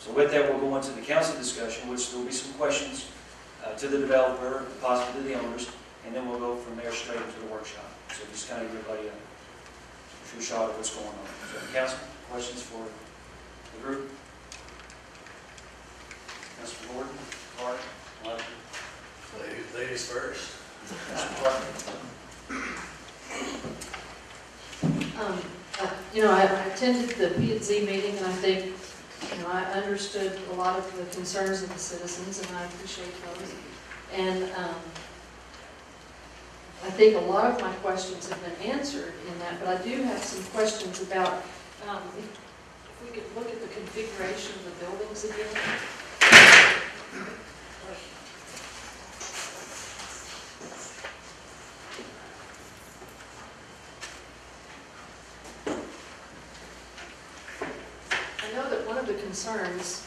So with that, we'll go into the council discussion, which there will be some questions to the developer, possibly to the owners, and then we'll go from there straight into the workshop. So just kind of give everybody a true shot of what's going on. So council, questions for the group? Councilor Gordon, Clark, Lefty. Ladies first. Councilor Clark. I attended the P&Z meeting, and I think, I understood a lot of the concerns of the citizens, and I appreciate those. And I think a lot of my questions have been answered in that, but I do have some questions about, if we could look at the configuration of the buildings again. I know that one of the concerns,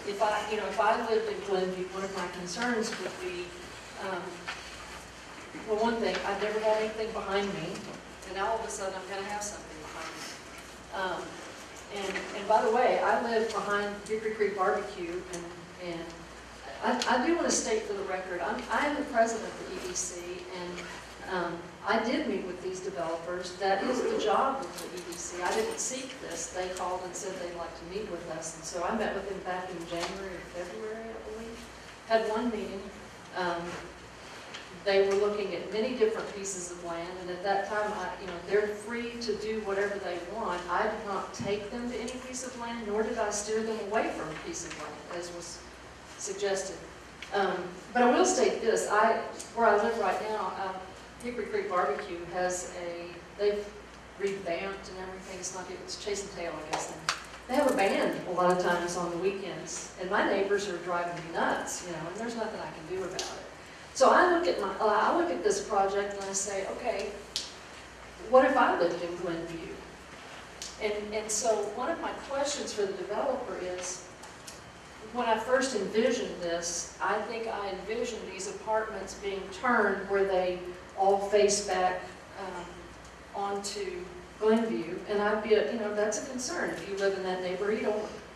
if I lived in Glenview, one of my concerns would be, well, one thing, I've never had anything behind me, and now all of a sudden I'm going to have something behind me. And by the way, I live behind Hickory Creek Barbecue, and I do want to state for the record, I am the president of the EDC, and I did meet with these developers. That is the job of the EDC. I didn't seek this. They called and said they'd like to meet with us, and so I met with them back in January or February, I believe. Had one meeting. They were looking at many different pieces of land, and at that time, they're free to do whatever they want. I did not take them to any piece of land, nor did I steer them away from a piece of land, as was suggested. But I will state this, where I live right now, Hickory Creek Barbecue they've revamped and everything. It's Chase and Tail, I guess. They have a band a lot of times on the weekends, and my neighbors are driving me nuts, and there's nothing I can do about it. So I look at this project and I say, okay, what if I lived in Glenview? And so one of my questions for the developer is, when I first envisioned this, I think I envisioned these apartments being turned where they all face back onto Glenview, and that's a concern. If you live in that neighborhood,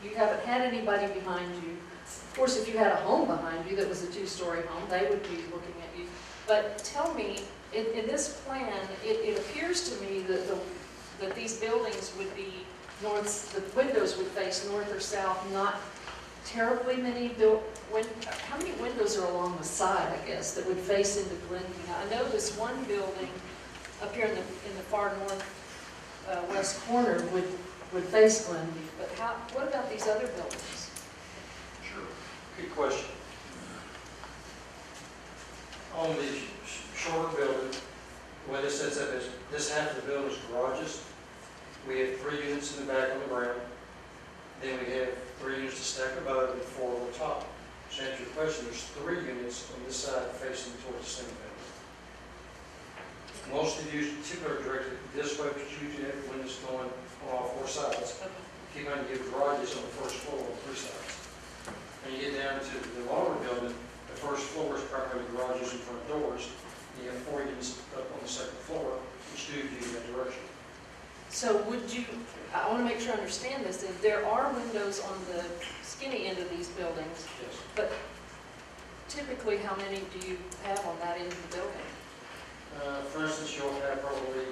you haven't had anybody behind you. Of course, if you had a home behind you that was a two-story home, they would be looking at you. But tell me, in this plan, it appears to me that these buildings would be the windows would face north or south, not terribly many how many windows are along the side, I guess, that would face into Glenview? Now, I know this one building up here in the far north west corner would face Glenview, but what about these other buildings? Sure. Good question. On the shorter building, the way this sets up is this half of the building is garages. We have 3 units in the back on the ground. Then we have 3 units to stack above and 4 on the top. To answer your question, there's 3 units on this side facing towards the center building. Most of you typically are directed this way, but you usually have windows going on all 4 sides. Keep on, you have garages on the first floor on 3 sides. When you get down to the lower building, the first floor is primarily garages and front doors. You have 4 units up on the second floor, which do view that direction. So I want to make sure I understand this, if there are windows on the skinny end of these buildings, Yes. but typically how many do you have on that end of the building? For instance, you'll have probably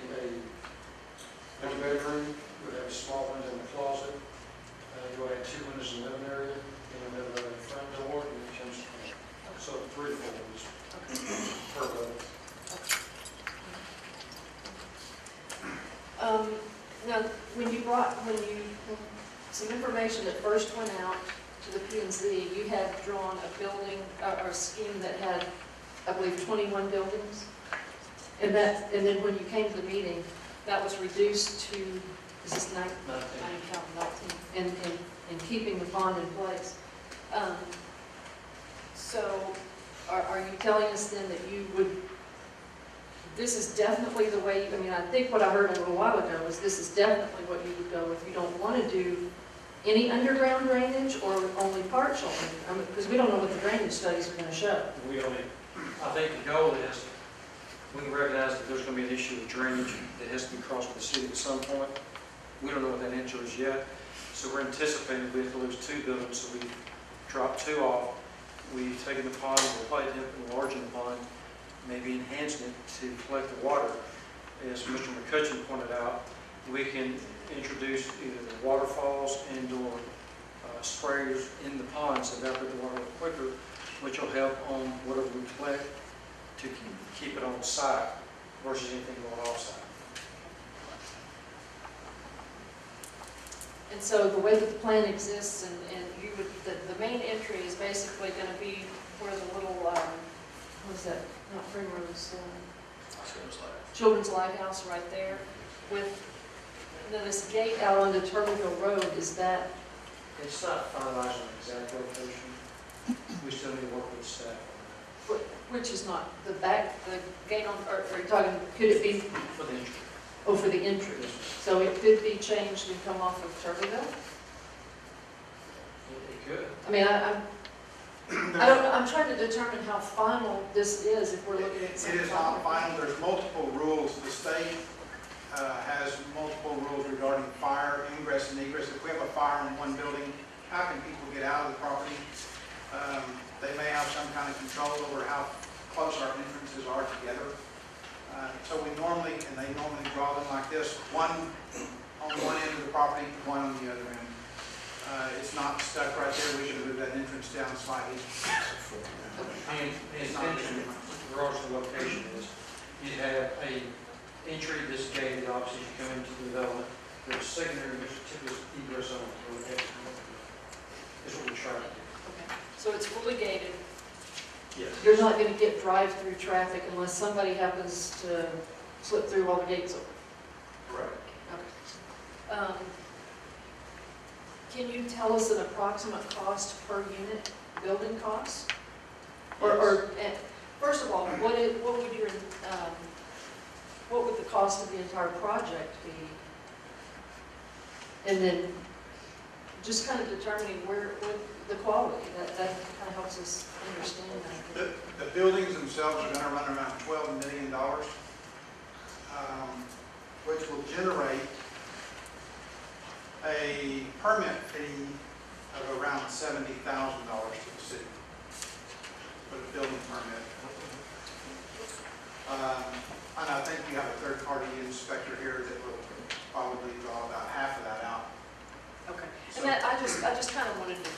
one bedroom, you'll have a small window in the closet, you'll have 2 windows in the living area, and you'll have a front door, and it comes so 3 to 4 windows per building. Now, some information that first went out to the P&Z, you had drawn a building, or a scheme that had, I believe, 21 buildings. And then when you came to the meeting, that was reduced to, is this 19? And keeping the bond in place. So, are you telling us then that you would, this is definitely the way, I think what I heard a little while ago was this is definitely what you would go if you don't want to do any underground drainage or only partial, because we don't know what the drainage studies are going to show. We don't. I think the goal is we can recognize that there's going to be an issue with drainage that has to be crossed with the city at some point. We don't know what that answer is yet. So we're anticipating we have to lose 2 buildings, so we drop 2 off. We've taken the pond, replaced it, enlarging the pond, maybe enhancing it to collect the water. As Mr. McCutcheon pointed out, we can introduce either the waterfalls and/or sprayers in the ponds to evaporate the water a little quicker, which will help on whatever we collect to keep it on site versus anything going off site. And so the way that the plan exists, and you would, the main entry is basically going to be where the little, what is that, not Primrose, Children's Lighthouse right there, with, then this gate out onto Turbeville Road, is that? It's not finalized on the exact location. We still need to work with staff on Which is not, the back, the gate on, or are you talking, could it be, that. For the entry. oh, for the entry? So it could be changed and come off of Turbeville? It could. I mean, I don't know, I'm trying to determine how final this is if we're looking at some. It is not final. There's multiple rules. The state has multiple rules regarding fire, ingress and egress. If we have a fire in one building, how can people get out of the property? They may have some kind of control over how close our entrances are together. So we normally, and they normally draw them like this, one on one end of the property, one on the other end. It's not stuck right there. We can move that entrance down slightly. And the intention, regardless of the location, is you have a entry this gated, obviously you come into the development. There's secondary, there's typically egress on it. Is what we try to do. Okay, so it's fully gated. Yes. You're not going to get drive-through traffic unless somebody happens to slip through while the gate's open. Correct. Okay. Can you tell us an approximate cost per unit, building cost? First of all, what would the cost of the entire project be? And then just kind of determining what the quality, that kind of helps us understand that. The buildings themselves are going to run around $12 million, which will generate a permit fee of around $70,000 to the city for the building permit. And I think you have a third-party inspector here that will probably draw about half of that out. Okay, So- and that, I just kind of wanted to,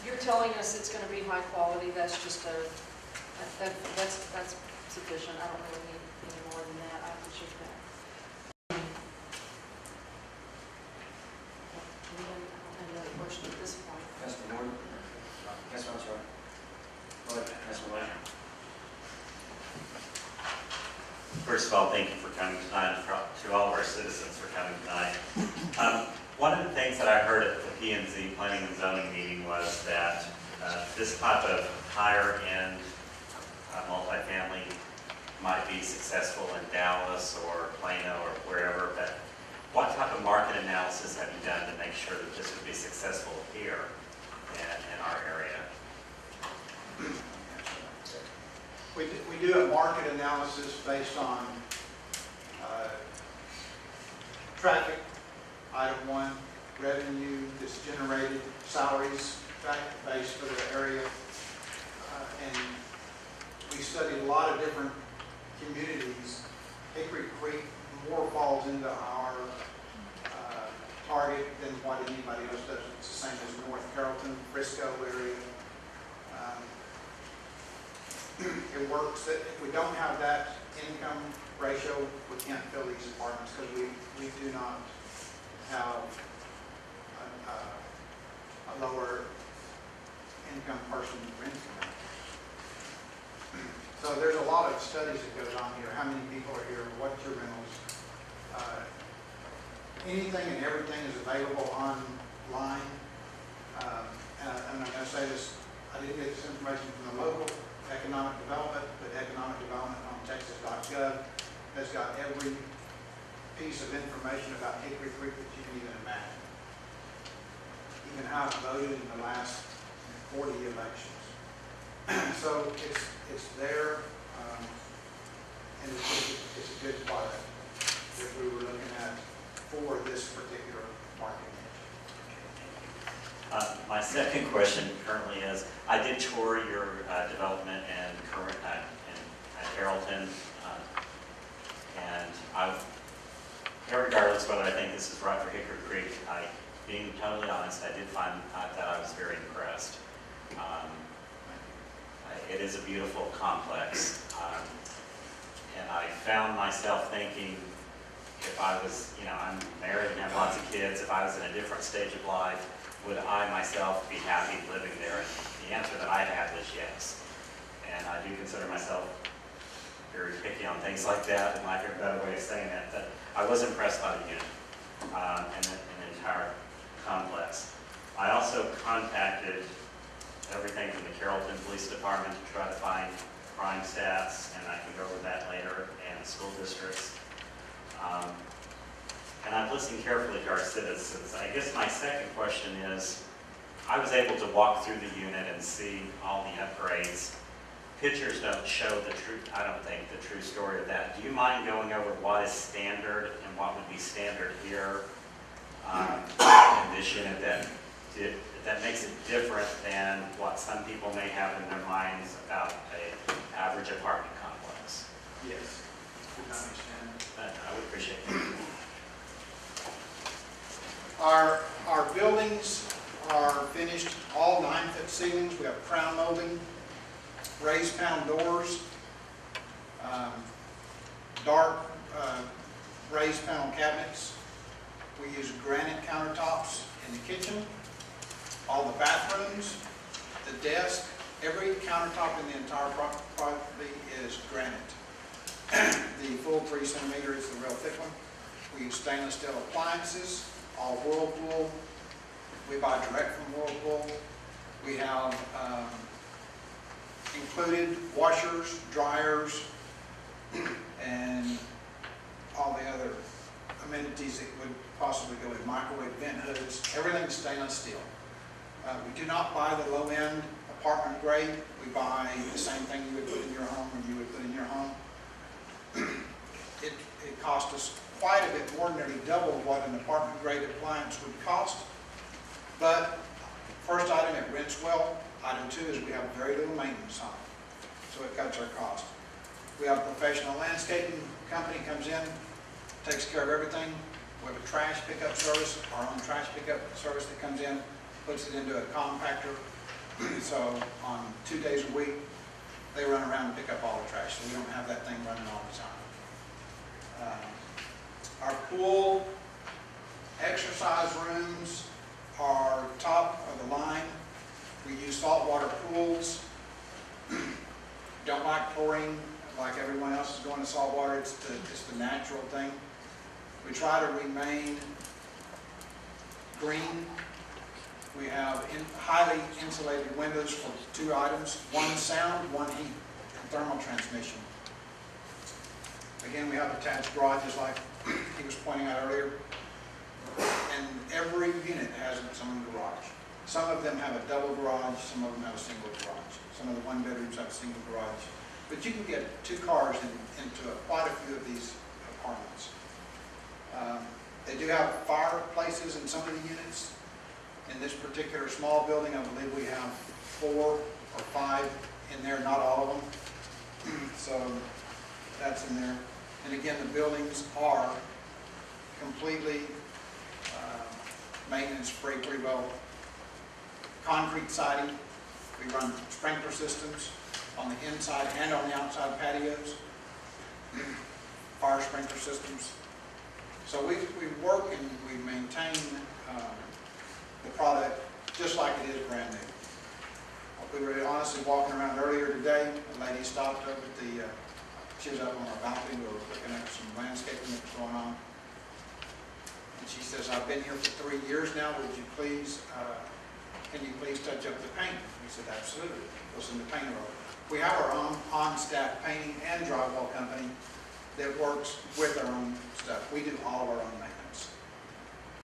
you're telling us it's going to be high quality, that's just that's sufficient, I don't really need any more than that, I appreciate that. I don't have another question at this point. Councilman Gordon? Councilman, I'm sorry. Go ahead, Councilman Lamb. First of all, thank you for coming tonight, to all of our citizens for coming tonight. One of the things that I heard at the P&Z Planning and Zoning meeting was that this type of higher-end multifamily might be successful in Dallas or Plano or wherever, but what type of market analysis have you done to make sure that this would be successful here in our area? We do a market analysis based on traffic, item one, revenue that's generated, salaries, based for the area. And we studied a lot of different communities. Hickory Creek more falls into our target than what anybody else does. It's the same as North Carrollton, Frisco area. It works that if we don't have that income ratio, we can't fill these apartments because we do not have a lower income person renting them. So there's a lot of studies that goes on here. How many people are here? What's your rentals? Anything and everything is available online. And I'm going to say this, I didn't get this information from the local economic development, but economic development on texas.gov has got every piece of information about Hickory Creek that you can even imagine. Even how it voted in the last 40 elections. So it's there, and it's a good product. If we were looking at for this particular market niche. My second question currently is, I did tour your development in Carrollton, and regardless whether I think this is right for Hickory Creek, being totally honest, I did find that I was very impressed. It is a beautiful complex, and I found myself thinking, if I was, I'm married and have lots of kids, if I was in a different stage of life, would I myself be happy living there? And the answer that I had was yes. And I do consider myself very picky on things like that, and lack of a better way of saying that, but I was impressed by the unit and the entire complex. I also contacted everything from the Carrollton Police Department to try to find crime stats, and I can go over that later, and school districts. And I've listened carefully to our citizens. I guess my second question is, I was able to walk through the unit and see all the upgrades. Pictures don't show the true, I don't think, the true story of that. Do you mind going over what is standard and what would be standard here in this unit that makes it different than what some people may have in their minds about an average apartment complex? Yes. Did not understand. I would appreciate it. Our buildings are finished, all 9-foot ceilings. We have crown molding, raised panel doors, dark raised panel cabinets. We use granite countertops in the kitchen, all the bathrooms, the desk, every countertop in the entire property is granite. The full 3 centimeter is the real thick one. We use stainless steel appliances, all Whirlpool. We buy direct from Whirlpool. We have included washers, dryers, and all the other amenities that would possibly go with microwave, vent hoods. Everything's stainless steel. We do not buy the low-end apartment grade. We buy the same thing you would put in your home when you would put in your home. It cost us quite a bit more, nearly double what an apartment grade appliance would cost. But first item, it rents well. Item 2 is we have very little maintenance on it, so it cuts our cost. We have a professional landscaping company comes in, takes care of everything. We have a trash pickup service, our own trash pickup service that comes in, puts it into a compactor. So on 2 days a week, they run around and pick up all the trash, so we don't have that thing running all the time. Our pool, exercise rooms are top of the line. We use saltwater pools. Don't like chlorine like everyone else is going to saltwater. It's the natural thing. We try to remain green. We have highly insulated windows for 2 items, 1 sound, 1 heat, and thermal transmission. Again, we have attached garages like he was pointing out earlier. And every unit has its own garage. Some of them have a double garage, some of them have a single garage. Some of the 1-bedrooms have a single garage. But you can get 2 cars into quite a few of these apartments. They do have fireplaces in some of the units. In this particular small building, I believe we have 4 or 5 in there, not all of them. So that's in there. And again, the buildings are completely maintenance-free, pretty well. Concrete siding. We run sprinkler systems on the inside and on the outside patios. Fire sprinkler systems. So we work and we maintain the product just like it is brand new. We were honestly walking around earlier today. A lady stopped up at the, she was up on our balcony. We were looking at some landscaping that was going on. And she says, I've been here for 3 years now. Would you please, can you please touch up the paint? We said, absolutely. Go send the painter over. We have our own on-staff painting and drywall company that works with our own stuff. We do all of our own maintenance.